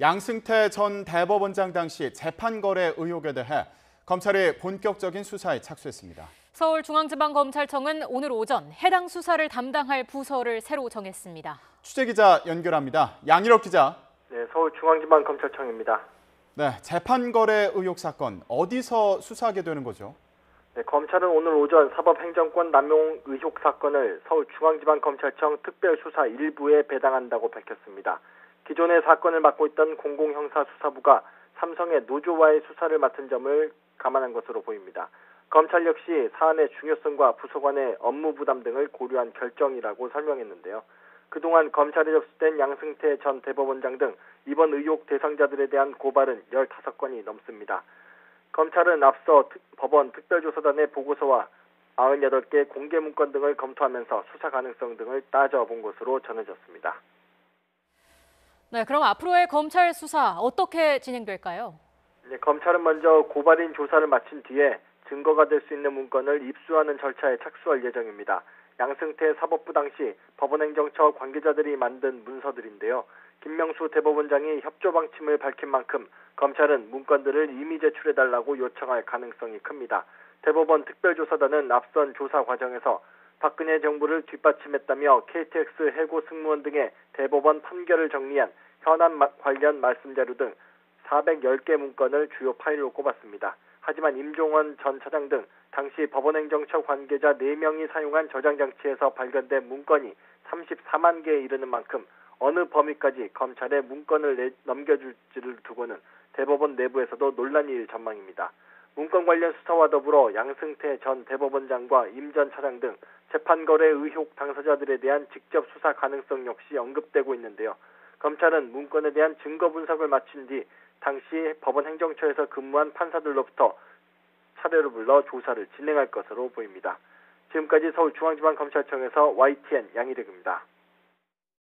양승태 전 대법원장 당시 재판 거래 의혹에 대해 검찰이 본격적인 수사에 착수했습니다. 서울중앙지방검찰청은 오늘 오전 해당 수사를 담당할 부서를 새로 정했습니다. 취재기자 연결합니다. 양일업 기자. 네, 서울중앙지방검찰청입니다. 네, 재판 거래 의혹 사건 어디서 수사하게 되는 거죠? 네, 검찰은 오늘 오전 사법행정권 남용 의혹 사건을 서울중앙지방검찰청 특별수사 1부에 배당한다고 밝혔습니다. 기존의 사건을 맡고 있던 공공형사수사부가 삼성의 노조와의 수사를 맡은 점을 감안한 것으로 보입니다. 검찰 역시 사안의 중요성과 부서 간의 업무 부담 등을 고려한 결정이라고 설명했는데요. 그동안 검찰에 접수된 양승태 전 대법원장 등 이번 의혹 대상자들에 대한 고발은 15건이 넘습니다. 검찰은 앞서 법원 특별조사단의 보고서와 98개 공개 문건 등을 검토하면서 수사 가능성 등을 따져본 것으로 전해졌습니다. 네, 그럼 앞으로의 검찰 수사 어떻게 진행될까요? 네, 검찰은 먼저 고발인 조사를 마친 뒤에 증거가 될 수 있는 문건을 입수하는 절차에 착수할 예정입니다. 양승태 사법부 당시 법원행정처 관계자들이 만든 문서들인데요. 김명수 대법원장이 협조 방침을 밝힌 만큼 검찰은 문건들을 이미 제출해달라고 요청할 가능성이 큽니다. 대법원 특별조사단은 앞선 조사 과정에서 박근혜 정부를 뒷받침했다며 KTX 해고 승무원 등의 대법원 판결을 정리한 현안 관련 말씀 자료 등 410개 문건을 주요 파일로 꼽았습니다. 하지만 임종원 전 차장 등 당시 법원행정처 관계자 4명이 사용한 저장장치에서 발견된 문건이 34만 개에 이르는 만큼 어느 범위까지 검찰에 문건을 넘겨줄지를 두고는 대법원 내부에서도 논란이 일 전망입니다. 문건 관련 수사와 더불어 양승태 전 대법원장과 임 전 차장 등 재판거래 의혹 당사자들에 대한 직접 수사 가능성 역시 언급되고 있는데요. 검찰은 문건에 대한 증거 분석을 마친 뒤 당시 법원 행정처에서 근무한 판사들로부터 차례로 불러 조사를 진행할 것으로 보입니다. 지금까지 서울중앙지방검찰청에서 YTN 양희택입니다.